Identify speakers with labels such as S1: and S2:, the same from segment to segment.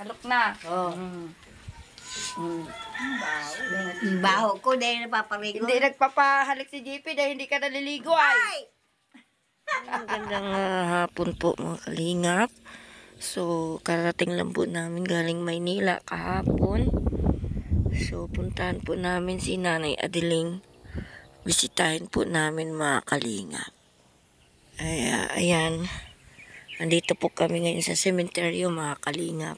S1: Alok na.
S2: Oh.
S1: Mm.
S2: Baho ko dahil napaparigo.
S1: Hindi nagpapahalik si JP dahil hindi ka naliligo ay.
S3: Magandang hapon po mga kalingap. So, karating lang po namin galing Maynila kahapon. So, puntahan po namin si Nanay Adeling. Bisitahin po namin mga kalingap. Ayan. Andito po kami ngayon sa sementeryo mga kalingap.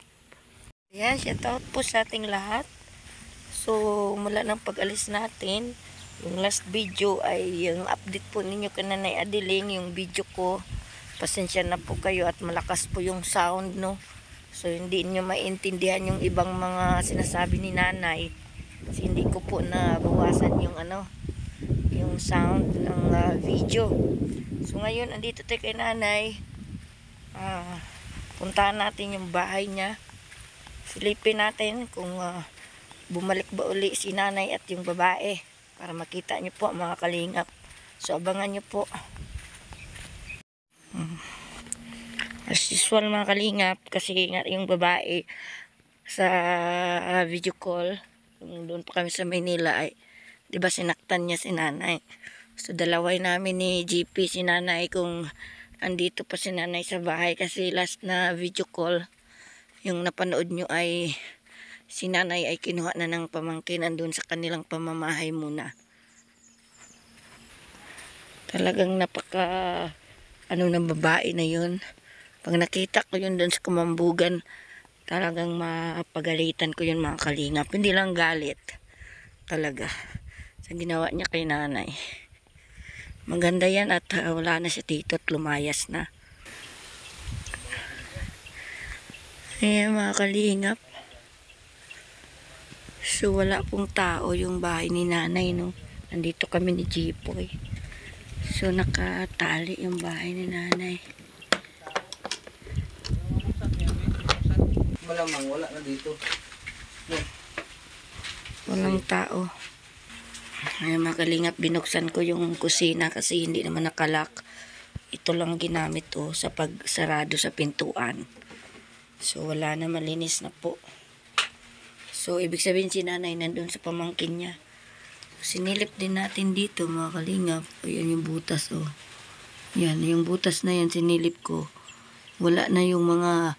S3: Ayan, shout out po sa ating lahat. So, mula ng pag-alis natin, yung last video ay yung update po ninyo kay Nanay Adeling, yung video ko. Pasensya na po kayo at malakas po yung sound, no? So, hindi nyo maintindihan yung ibang mga sinasabi ni Nanay. Kasi hindi ko po nabawasan yung yung sound ng video. So, ngayon, andito tayo kay Nanay. Puntahan natin yung bahay niya. Silipin natin kung bumalik ba uli si Nanay at yung babae. Para makita nyo po mga kalingap. So, abangan nyo po. As usual mga kalingap, kasi nga yung babae sa video call, doon pa kami sa Maynila ay, di ba sinaktan niya si Nanay. So dalaway namin ni GP si Nanay kung andito pa si Nanay sa bahay, kasi last na video call, yung napanood nyo ay si Nanay ay kinuha na ng pamangkin andun sa kanilang pamamahay muna. Talagang napaka ng babae na yun. Pag nakita ko yun doon sa Kumambugan, talagang mapagalitan ko yun mga kalingap. Hindi lang galit. Talaga. Sa ginawa niya kay Nanay. Maganda yan at wala na siya dito at lumayas na. Ayan mga kalingap. So wala pong tao yung bahay ni Nanay, no. Nandito kami ni Jipoy. So nakatali yung bahay ni Nanay.
S4: Malamang wala na dito. No.
S3: Walang tao. Ay mga kalingap, binuksan ko yung kusina kasi hindi naman nakalak. Ito lang ginamit sa pagsarado sa pintuan. So wala na, malinis na po. So ibig sabihin si Nanay nandun sa pamangkin niya. Sinilip din natin dito mga kalingap. Ayan yung butas Yan, yung butas na yan sinilip ko. Wala na yung mga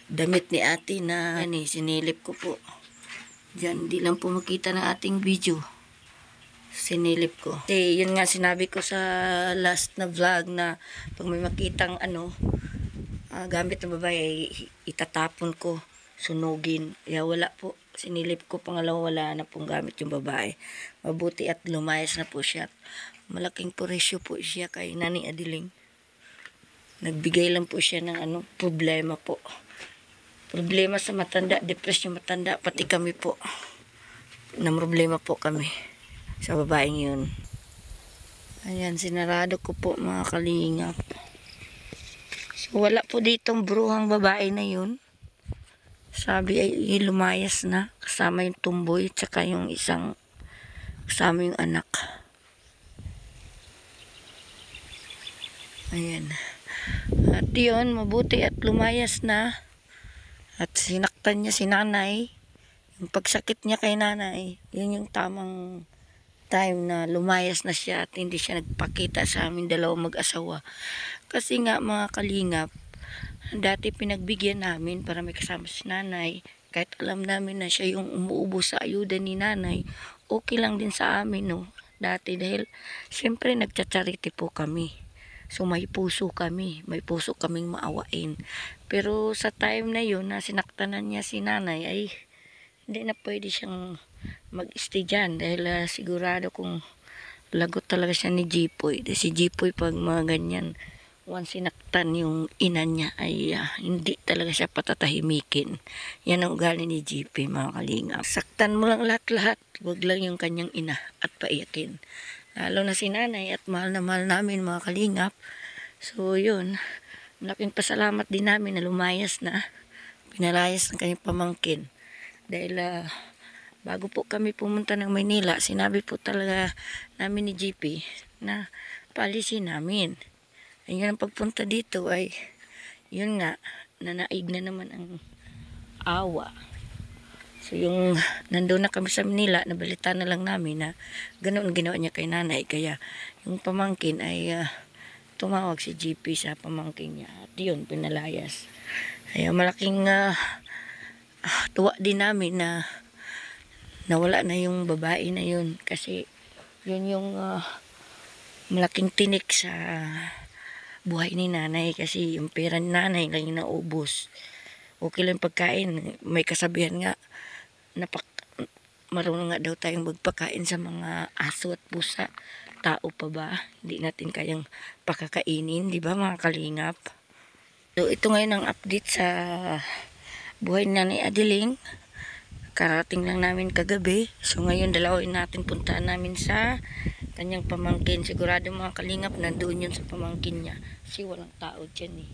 S3: damit ni ate na sinilip ko po. Diyan, di lang po makita ng ating video. Sinilip ko. Kasi yun nga sinabi ko sa last na vlog na pag may makitang gamit ng babae, itatapon ko, sunugin. Kaya wala po. Sinilip ko, pangalawa wala na pong gamit yung babae. Mabuti at lumayas na po siya. Malaking presyo po siya kay Nanay Adeling. Nagbigay lang po siya ng problema po. Problema sa matanda, depression matanda, pati kami po. Na problema po kami sa babaeng yun. Ayan, sinarado ko po mga kalingap. So, wala po ditong bruhang babae na yun. Sabi ay lumayas na. Kasama yung tumboy, tsaka yung kasama yung anak. Ayan. At yun, mabuti at lumayas na. At sinaktan niya si Nanay. Yung pagsakit niya kay Nanay, yun yung tamang time na lumayas na siya at hindi siya nagpakita sa amin dalawang mag-asawa. Kasi nga mga kalingap, dati pinagbigyan namin para may kasama si Nanay. Kahit alam namin na siya yung umuubo sa ayuda ni Nanay, okay lang din sa amin, no? Dati dahil siyempre nagcha-charity po kami. So may puso kami, may puso kaming maawain. Pero sa time na yun na sinaktanan niya si Nanay ay hindi na pwede siyang mag-stay dyan dahil sigurado kung lagot talaga siya ni Jipoy. Dahil si Jipoy pag mga ganyan, once sinaktan yung ina niya ay hindi talaga siya patatahimikin. Yan ang ugali ni JP mga kalingap. Saktan mo lang lahat-lahat, wag lang yung kanyang ina at paiyakin. Lalo na si Nanay at mahal na mahal namin mga kalingap. So yun, malaking pasalamat din namin na lumayas na. Pinalayas ng kanyang pamangkin. Dahil bago po kami pumunta ng Maynila, sinabi po talaga namin ni JP na paalisin namin. Ayun ang pagpunta dito ay, yun nga, nanaig na naman ang awa. So yung nandun na kami sa Manila, nabalita na lang namin na ganoon ginawa niya kay nanay. Kaya yung pamangkin ay tumawag si GP sa pamangkin niya. At yun, pinalayas. Kaya malaking tuwa din namin na nawala na yung babae na yun. Kasi yun yung malaking tinik sa buhay ni nanay. Kasi yung pera ni nanay lang yung naubos. Okay lang pagkain. May kasabihan nga, marunong nga daw tayong magpakain sa mga aso at pusa. Tao pa ba? Hindi natin kayang pakakainin, di ba mga kalingap? So ito ngayon ang update sa buhay ni Nanay Adeling. Karating lang namin kagabi. So ngayon dalawin natin, puntaan namin sa kanyang pamangkin. Sigurado mga kalingap nandoon yun sa pamangkin niya. Kasi walang tao dyan eh.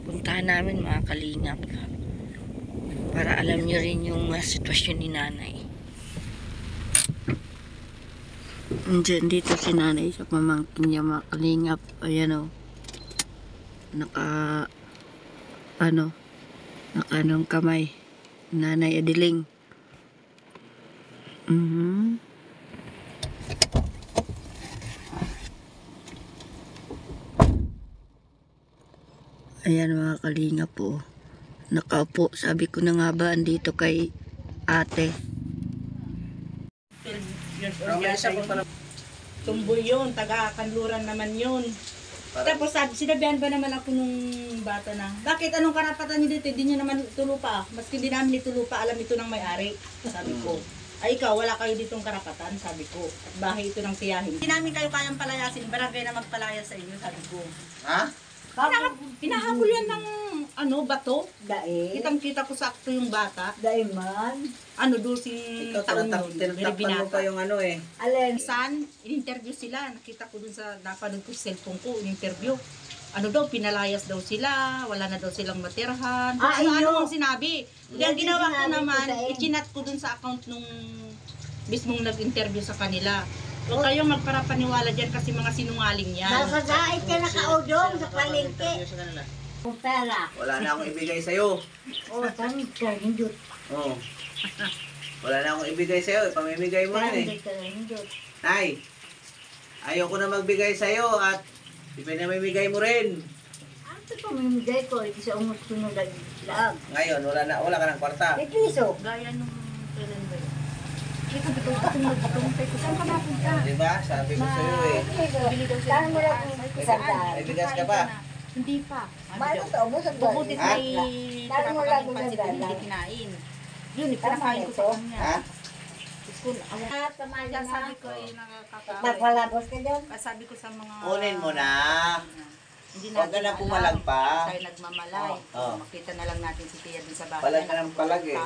S3: Puntahan namin mga kalingap. Para alam nyo rin yung sitwasyon ni nanay. Diyan dito si nanay sa pamangkin niya mga kalingap. Ayan o. Naka anong kamay. Nanay Adeling. Ayan mga kalingap po. Nakaupo. Sabi ko na nga ba andito kay ate.
S5: Tumboy yun, taga-kanluran naman yun. Tapos sinabihan ba naman ako nung bata na, bakit anong karapatan niyo dito? Hindi niyo naman itulupa. Maski hindi namin itulupa, alam ito ng may-ari. Sabi ko, ay ikaw, wala kayo ditong karapatan, sabi ko. At bahay ito ng tiyahin. Hindi namin kayo kayang palayasin, barangay na magpalayas sa inyo, sabi ko.
S4: Ha?
S5: Pinahabol yan ng bato.
S2: Dae.
S5: Kitang-kita ko sakto yung bata.
S2: Dae man.
S5: Dosing
S4: Ikaw,
S5: taon yun. Very
S4: tinatakpan mo
S5: binata.
S4: pa yung
S2: Alin.
S5: Minsan, in-interview sila. Nakita ko dun sa, napanood ko sa cellphone ko, in-interview. Pinalayas daw sila, wala na daw silang matirhan. Ano ang sinabi. Kaya ginawa ko naman, i-chinat ko dun sa account nung mismong nag-interview sa kanila. Huwag kayong magparapaniwala dyan kasi mga sinungaling yan.
S2: Masagait ka nakaudong sa palengke. Kung pera.
S4: Wala na akong ibigay sa'yo.
S2: Tanong ka, hindot.
S4: Oo. Wala na akong ibigay sa'yo. Ipamimigay mo na eh.
S2: Tanong ka, hindot.
S4: Nay, ayoko na magbigay sa'yo at ipinamimigay mo rin.
S2: Ano pa mamimigay ko? Isa umot ko nung lag.
S4: Ngayon, wala ka ng kwarta.
S2: May piso.
S5: Gaya nung kailan ba yun?
S2: Saan ka mapunta?
S4: Diba? Sabi ko sa'yo eh.
S2: Saan mo lang isang daan?
S4: May bigas ka pa.
S5: Hindi pa.
S2: Mano to, busog ba?
S5: Bubutit
S4: Ha?
S5: may
S2: Saan mo lang
S5: pansit
S2: isang
S5: hindi
S2: daan?
S5: kinain. Yun, ipinakain ko sa kanya.
S4: Ha?
S2: Tamali
S5: Kaya
S2: na.
S5: sabi ko ay nakakakaaway.
S2: Magpalabos ka dyan.
S5: Kaya sabi ko sa mga...
S4: Kunin mo na.
S5: Hindi
S4: Huwag ka na
S5: alam.
S4: pumalag pa.
S5: Tayo nagmamalay.
S4: Oo.
S5: Makita na lang natin si Tia dun sa bahay.
S4: Palag ka ng palag eh.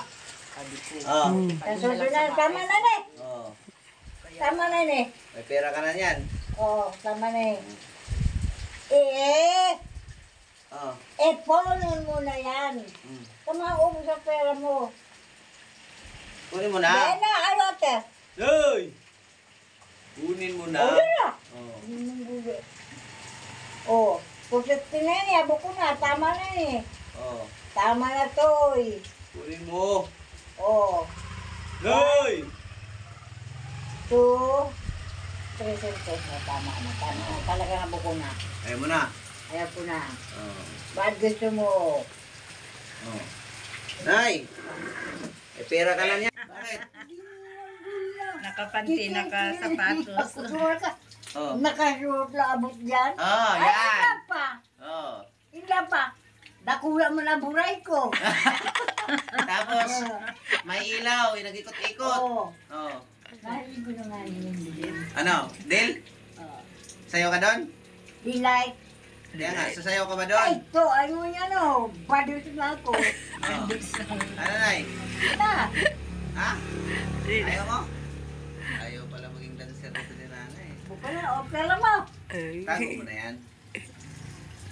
S5: Sabi ko.
S4: Oo.
S2: Sa susunod, tama na na.
S4: Oo.
S2: Tama na na.
S4: May pera ka na yan.
S2: Oo, tama na.
S4: Oo.
S2: Ponin mo na yan. Tumaubos sa pera mo.
S4: Kunin mo
S2: Dahil
S4: na.
S2: na, alote.
S4: Hoy! Kunin mo na.
S2: Ulo na.
S4: Oo.
S2: Oh, pusit na yan, abo ko na, tama na eh.
S4: Oo.
S2: Tama na to eh.
S4: Kunin mo.
S2: Oh,
S4: Hoy!
S2: 2, 3 cents na, tama na. Talaga na buko na.
S4: Ayaw mo na.
S2: Ayaw ko na.
S4: Oo.
S2: Ba't gusto mo?
S4: Oo. Nay! May pera ka na niya. Bakit?
S5: Nakapanti, nakasapatos.
S2: Suwar ka.
S4: Oo.
S2: Nakasuot na abot dyan.
S4: Oo,
S2: Ay,
S4: yan.
S2: ila pa.
S4: Oo.
S2: Ila pa. Nakula mo na buray ko.
S4: Tapos, may ilaw, yung nag-ikot-ikot.
S2: Oo.
S4: Oo.
S2: Dahil ko na nga yun.
S4: Ano? Del? Sayaw ka doon?
S2: Dilay.
S4: Kaya nga, sasayaw ka ba
S2: Ay,
S4: doon?
S2: to, ano yan o? Badus na ako.
S4: Oo. Ano, Nay?
S2: Na.
S4: Ha? Ayaw mo? Ayaw pala maging dancer dito ni nanay.
S2: Buka na, opera mo.
S4: Tago mo na yan.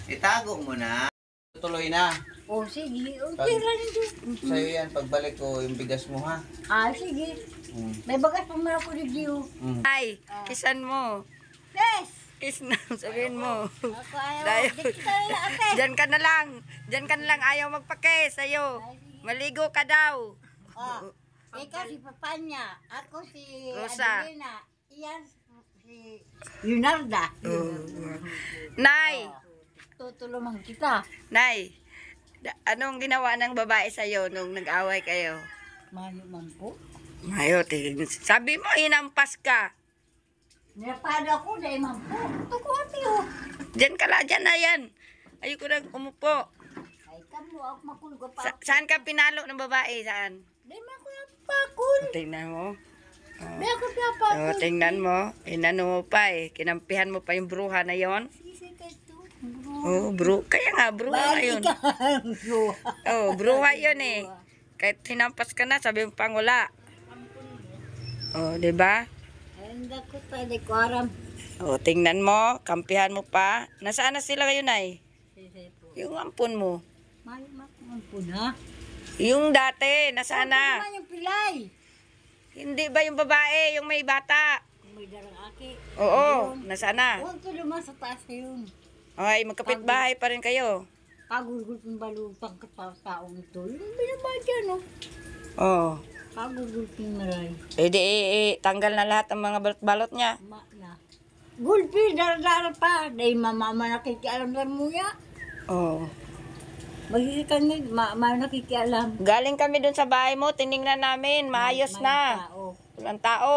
S4: Itago mo na. Tuloy na.
S2: O, sige. Okay lang yun.
S4: Sa'yo yan, pagbalik ko yung bigas mo ha.
S2: Ah, sige. May bagas pa man ako ni Gio.
S3: Ay, kisan mo.
S2: Yes!
S3: Isnam, sabihin mo.
S2: Ako ayaw.
S3: Dahil-
S2: Dito ka na ate.
S3: Diyan ka na lang. Diyan ka na lang. Ayaw magpake sa'yo. Maligo ka daw.
S2: Oh. Ikaw si Papanya. Ako si
S3: Rosa.
S2: Adelina. Iyan si Leonarda.
S3: Nay,
S2: Tutulungan kita.
S3: Nay. Anong ginawa ng babae sa'yo nung nag-away kayo?
S2: Mayo man po.
S3: Mayo, sabi mo, inampas ka.
S2: Nirapada ako dahil man po. Ito ko ate oh.
S3: Diyan ka lang, diyan na yan. Ayoko na umupo.
S2: Ay kamo ako makulgo pa.
S3: Saan ka pinalo ng babae? Saan?
S2: Dahil man ko napakul.
S3: Tingnan mo.
S2: Dahil ako napakul.
S3: Tingnan mo. Inano mo pa eh. Kinampihan mo pa yung bruha na yon.
S2: Sisi ka ito.
S3: Kaya nga, bruha yun.
S2: Balik ka.
S3: Bruha yun eh. Kahit hinampas ka na, sabi mo pang wala. Di ba?
S2: Hindi ko pwede ko aram.
S3: Tingnan mo. Kampihan mo pa. Nasaan na sila ngayon ay?
S2: Sisi po.
S3: Yung ampun mo.
S2: Mayo man po na.
S3: Yung dati, nasaan na?
S2: Ano yung pilay?
S3: Hindi ba yung babae, yung may bata?
S2: May darang aki.
S3: Oo, nasaan na?
S2: Huwag ko naman sa taas na yun.
S3: Okay, magkapit bahay pa rin kayo.
S2: Pagulgul ng balutang taong ito. Yung binabadya, no?
S3: Oo.
S2: Pagulgul ng maray.
S3: Tanggal na lahat ng mga balot-balot niya.
S2: Na. Gulpi, daradara pa. Dahil mama nakikialam sa muya.
S3: Oo.
S2: Magkikita nga, nakikialam.
S3: Galing kami dun sa bahay mo, tinignan namin, maayos
S2: May
S3: na.
S2: tao.
S3: Walang tao.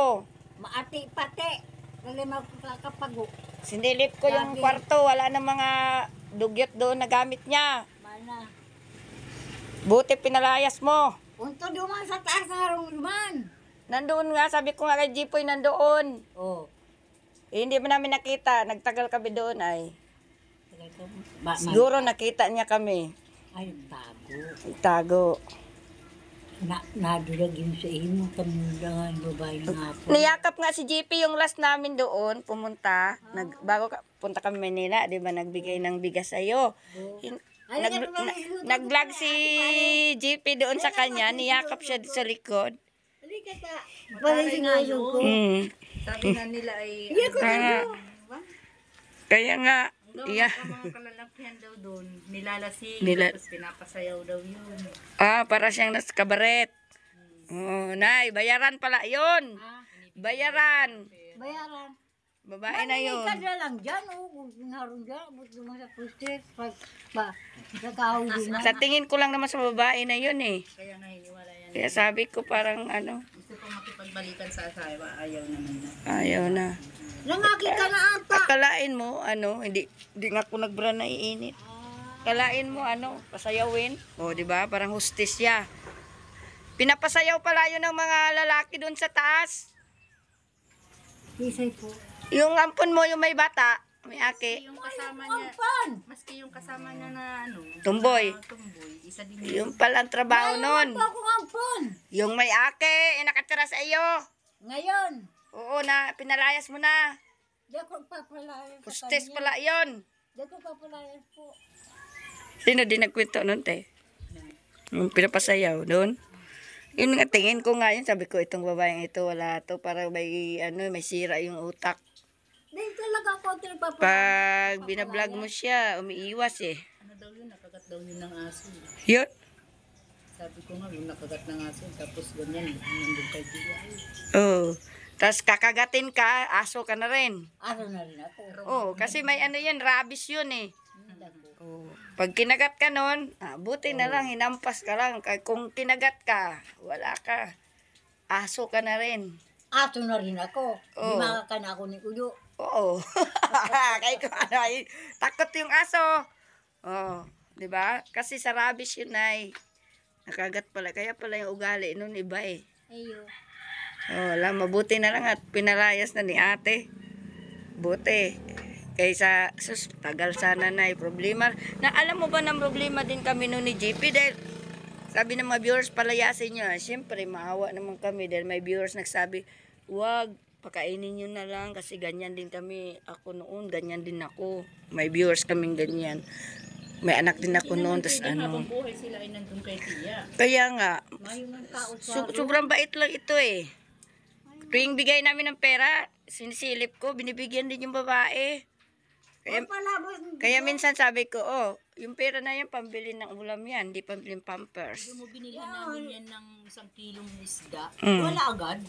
S2: Maati pati. Dali magkakapago.
S3: Sinilip ko yung
S2: Sabi-
S3: kwarto, wala na mga dugyot doon na gamit niya.
S2: Mana.
S3: Buti pinalayas mo.
S2: Unto duman sa taas ng harong duman.
S3: Nandoon nga, sabi ko nga kay Jipoy nandoon.
S2: Oh.
S3: Hindi mo namin nakita, nagtagal kami doon ay.
S2: Ba,
S3: Siguro nakita niya kami.
S2: ay, bago.
S3: Tago.
S2: Nadulag yun sa imo. Kamundangan, babae nga po.
S3: Niyakap nga si JP yung last namin doon, pumunta. Bago punta kami Manila, di ba, nagbigay ng bigas sa'yo. Nag-vlog si JP doon sa kanya, niyakap siya sa likod.
S2: Balik nga yung ko.
S5: Sabi nga nila ay
S3: Kaya nga, yeah.
S5: mga kalalakihan daw doon, nilalasing,
S3: Nila-
S5: tapos pinapasayaw daw yun.
S3: Para siyang nasa kabaret. Nay, bayaran pala yun. Bayaran.
S2: Bayaran.
S3: Babae na yun.
S2: Ka na lang dyan, oh. Naroon dyan. Buto mo sa pustis. Nagkahuli na.
S3: Sa tingin ko lang naman sa babae na yun eh.
S5: Kaya nga hiniwala yan.
S3: Kaya sabi ko parang ano,
S5: Gusto ko makipagbalikan sa asawa, ayaw naman na.
S3: ayaw na.
S2: Nangaki ka na ata.
S3: Akalain mo, hindi nga ako nagbra na iinit. Akalain mo, pasayawin. Di ba? Parang hostesya. Pinapasayaw pala yun ng mga lalaki doon sa taas.
S2: Isay po.
S3: Yung ampon mo, yung may bata, may ake,
S5: Yung kasama niya,
S2: Pan!
S5: maski yung kasama niya na
S3: tumboy.
S5: tumboy, isa din yun.
S3: Yung palang trabaho nun.
S2: Ako ngampon.
S3: Yung may ake, nakatira sa iyo.
S2: Ngayon.
S3: Oo, pinalayas mo na.
S2: Di ako papalayas sa
S3: Hostes
S2: kanya.
S3: pala yun.
S2: Di ako papalayas po.
S3: Sino din nagkwento nun, te? Yung pinapasayaw doon. Yun nga, tingin ko nga yun. Sabi ko, itong babaeng ito, wala to. Para may sira yung utak.
S2: Dahil talaga ako papalayas.
S3: Pag binablog mo siya, umiiwas eh.
S5: Ano daw yun, nakagat daw yun ng aso.
S3: Yun.
S5: Sabi ko nga, yung nakagat ng aso, tapos ganyan, nandun kay Gia.
S3: Oo. Tapos kakagatin ka, aso ka na rin.
S2: Araw na rin ako.
S3: Oo, kasi may yan, rabies yun eh. Oo. Pag kinagat ka nun, buti na lang, hinampas ka lang. Kung kinagat ka, wala ka. Aso ka na rin.
S2: Ato na rin ako.
S3: Oo.
S2: Di makakan ako ni Uyo.
S3: Oo. Kaya kung takot yung aso. Oo. Di ba? Kasi sa rabies yun ay nakagat pala. Kaya pala yung ugali nun iba eh.
S2: Ayo.
S3: Wala, mabuti na lang at pinalayas na ni ate. Buti. Kaysa, tagal sana na problema. Na alam mo ba ng problema din kami noon ni JP dahil sabi ng mga viewers palayasin nyo. Siyempre, maawa naman kami dahil may viewers nagsabi, wag, pakainin nyo na lang kasi ganyan din kami. Ako noon, ganyan din ako. May viewers kaming ganyan. May anak din ako noon. Tapos
S5: Habang buhay sila ay nandun kay Tia.
S3: Kaya nga,
S2: Mayroon ng tao sa
S3: sobrang bait lang ito eh. Tuwing bigay namin ng pera, sinisilip ko, binibigyan din yung babae. Kaya, kaya minsan sabi ko, oh, yung pera na yan, pambili ng ulam yan, hindi pambili ng pampers.
S5: Yung mo binilhan namin yan ng 1 kilong isda.
S3: Mm.
S5: Wala agad.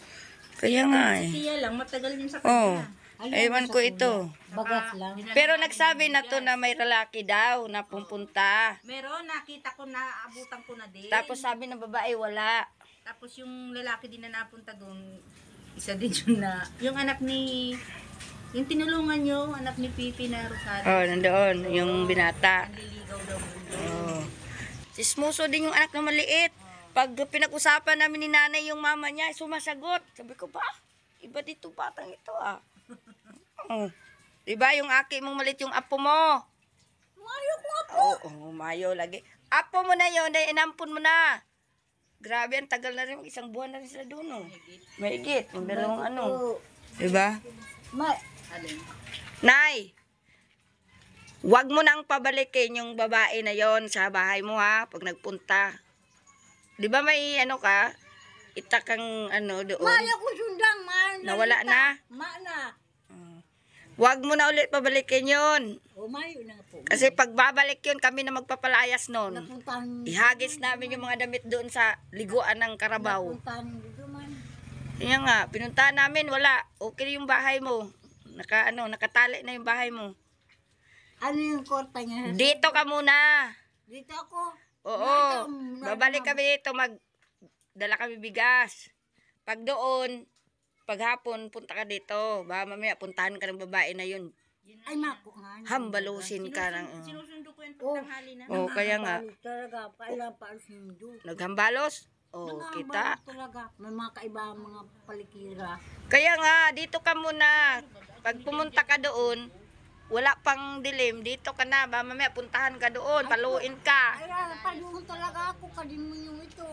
S3: Kaya nga eh.
S5: Kaya lang, matagal yun sa
S3: Oh,
S5: kanya.
S3: ewan ko ito.
S2: Bagat lang.
S3: Pero nagsabi na to na may lalaki daw na pupunta.
S5: Meron, nakita ko na, abutan ko na din.
S3: Tapos sabi ng babae, wala.
S5: Tapos yung lalaki din na napunta doon, isa din yun na, yung anak ni, yung tinulungan nyo, anak ni Pipi na Rosario.
S3: Oh, nandoon, yung binata.
S5: Naliligaw daw.
S3: Oh. Sismuso din yung anak na maliit. Pag pinag-usapan namin ni nanay yung mama niya, sumasagot. Sabi ko, ba? Iba dito batang ito ah. Oh. Diba yung aki mong maliit yung apo mo?
S5: Mayo ko apo!
S3: Oo, mayo lagi. Apo mo na yun, dahil inampun mo na. Grabe, ang tagal na rin. 1 buwan na rin sila doon, oh. Mahigit. Yung dalawang ano. Diba?
S5: Alin?
S3: Nay, wag mo nang pabalikin yung babae na yon sa bahay mo ha, pag nagpunta. Di ba may ano ka? Itakang ano doon.
S2: Maya ko sundang,
S3: Nawala na?
S2: Mana.
S3: Wag mo na ulit pabalikin yon.
S2: Umayo na po.
S3: Kasi pag babalik yun, kami na magpapalayas nun.
S2: Napuntahan.
S3: Ihagis namin yung mga damit doon sa liguan ng Karabaw.
S2: Napuntahan dito man.
S3: Kaya nga, pinuntahan namin, wala. Okay yung bahay mo. Nakatali na yung bahay mo.
S2: Ano yung korta niya?
S3: Dito ka muna.
S2: Dito ako.
S3: Oo. Babalik kami dito, dala kami bigas. Pag doon, paghapon, punta ka dito. Baka mamaya, puntahan ka ng babae na yun.
S2: Ay, mako nga.
S3: Hambalusin ka ng...
S5: Sinusundo ko yung pagtanghali na.
S3: Oh, kaya nga.
S2: Talaga, kailan pa sundo.
S3: Naghambalos? Oh, kita.
S2: Talaga. May mga kaiba mga palikira.
S3: Kaya nga, dito ka muna. Pag pumunta ka doon, wala pang dilim. Dito ka na. Baka mamaya, puntahan ka doon. Paluin ka.
S2: Ay, paluhon talaga ako. Kadimun yung ito.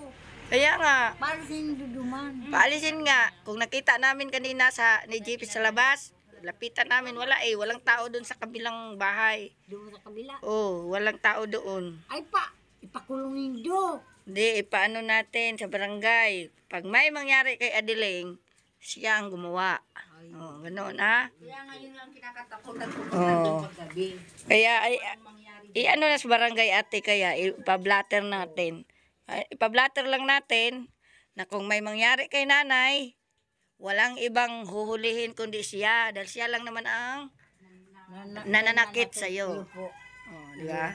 S3: Kaya nga.
S2: Para sa duduman.
S3: Paalisin nga. Kung nakita namin kanina ni JP sa labas, lapitan namin, wala eh. Walang tao doon sa kabilang bahay.
S2: Doon sa kabila.
S3: Oh, walang tao doon.
S2: Ay pa, ipakulungin do.
S3: Hindi, ipaano natin sa barangay. Pag may mangyari kay Adeling, siya ang gumawa. Oh, ganoon ha.
S5: Kaya ngayon lang kinakatakutan ko
S3: Oh.
S5: paggabi.
S3: Kaya ano na sa barangay ate, kaya ipablatter natin. Ipablatter lang natin na kung may mangyari kay nanay, walang ibang huhulihin kundi siya. Dahil siya lang naman ang nananakit sa'yo. Oh, di ba?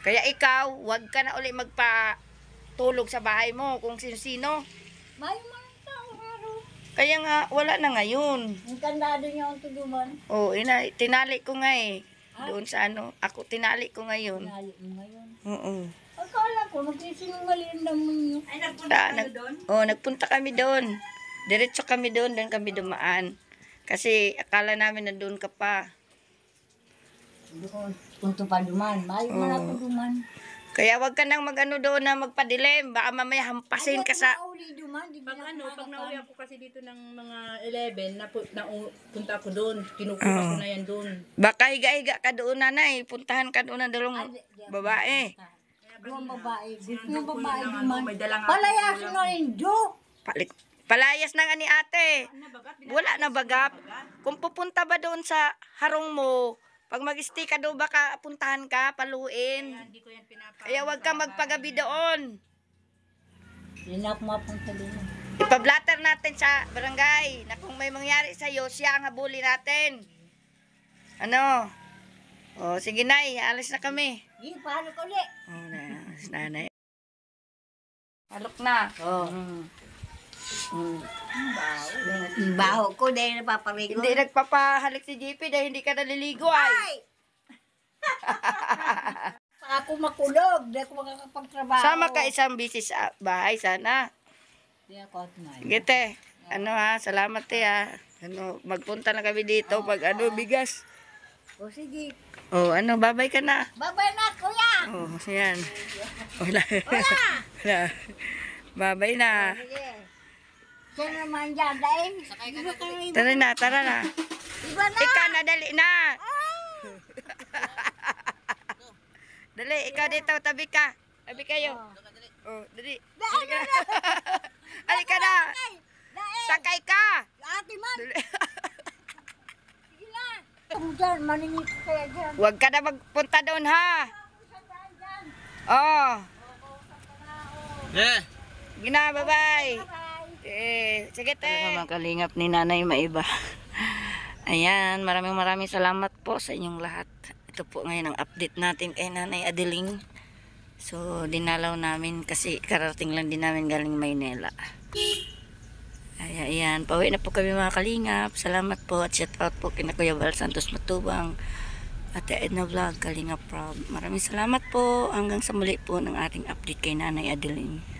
S3: Kaya ikaw, wag ka na uli magpatulog sa bahay mo kung sino-sino.
S2: May mga tao haro.
S3: Kaya nga, wala na ngayon.
S2: Ang kandado niya ang tuduman.
S3: Oh, tinali ko nga eh. Doon sa ano, ako tinali ko ngayon.
S2: Nali mo ngayon.
S3: Oo.
S2: Akala ko, magsisinungaling naman yun.
S5: Ay, nagpunta kayo doon?
S3: Nagpunta kami doon. Diretso kami doon kami dumaan. Kasi akala namin na doon ka pa.
S2: Doon, punto pa duman. May mga tuduman.
S3: Kaya wag ka nang magano doon na magpadilim. Baka mamaya hampasin ka sa...
S2: Mauli duman. Di
S5: Pag
S2: na
S5: pag nauwi ako kasi dito ng mga 11, punta ako doon. Kinukuha ko na yan doon.
S3: Baka higa-higa ka doon nanay. Puntahan ka doon ng dalawang babae.
S2: Doon babae. Gusto yung babae
S5: Ano,
S2: duman.
S5: may dalang
S2: Palayasin na rin, do.
S3: Palayas na nga ni ate. Wala na bagap. Kung pupunta ba doon sa harong mo, pag mag-stay ka doon, baka puntahan ka, paluin.
S5: Hindi ko yan pinapa.
S3: Kaya wag ka magpagabi doon.
S2: Hindi na ako mapunta doon.
S3: Ipablatter natin sa barangay na kung may mangyari sa'yo, siya ang habuli natin. Ano? O, sige nay, alis na kami.
S2: Di, paano ko ulit?
S3: O, alis na nanay. Alok na. O.
S2: Baho ko dahil napaparigo.
S3: Hindi nagpapahalik si JP dahil hindi ka naliligo ay.
S2: Ako makulog, di ako makakapagtrabaho.
S3: Sama ka isang bisis sa bahay sana.
S2: Di ako at man.
S3: Sige te. Ano ha, salamat te ha. Ano, magpunta na kami dito pag ano, bigas.
S2: O sige.
S3: O, ano, babay ka na.
S2: Babay na, kuya!
S3: O, yan. Wala. Wala. Babay na.
S2: Sige. Sino naman dyan, dahil?
S3: Tara na, tara na.
S2: Iba na!
S3: Ikaw na, dali na. Dali, ikaw dito, tabi ka. Tabi kayo. Oh, dali. Halika na. Halika na.
S2: Dahil!
S3: Sakay ka.
S2: Ate man!
S3: Dali.
S2: Kung dyan, maningi ko kaya dyan.
S1: Huwag ka na magpunta doon ha. Oh.
S4: Eh!
S1: Gina, bye-bye. Sige te.
S3: Talaga mga kalingap ni Nanay Maiba. Ayan, maraming salamat po sa inyong lahat. Ito po ngayon ang update natin kay Nanay Adeling. So, dinalaw namin kasi karating lang din namin galing Maynila. Ayan, pauwi na po kami mga kalingap. Salamat po at shout out po kina Kuya Val Santos Matubang. Ate Edna Vlog, Kalingap Proud. Maraming salamat po. Hanggang sa muli po ng ating update kay Nanay Adeling.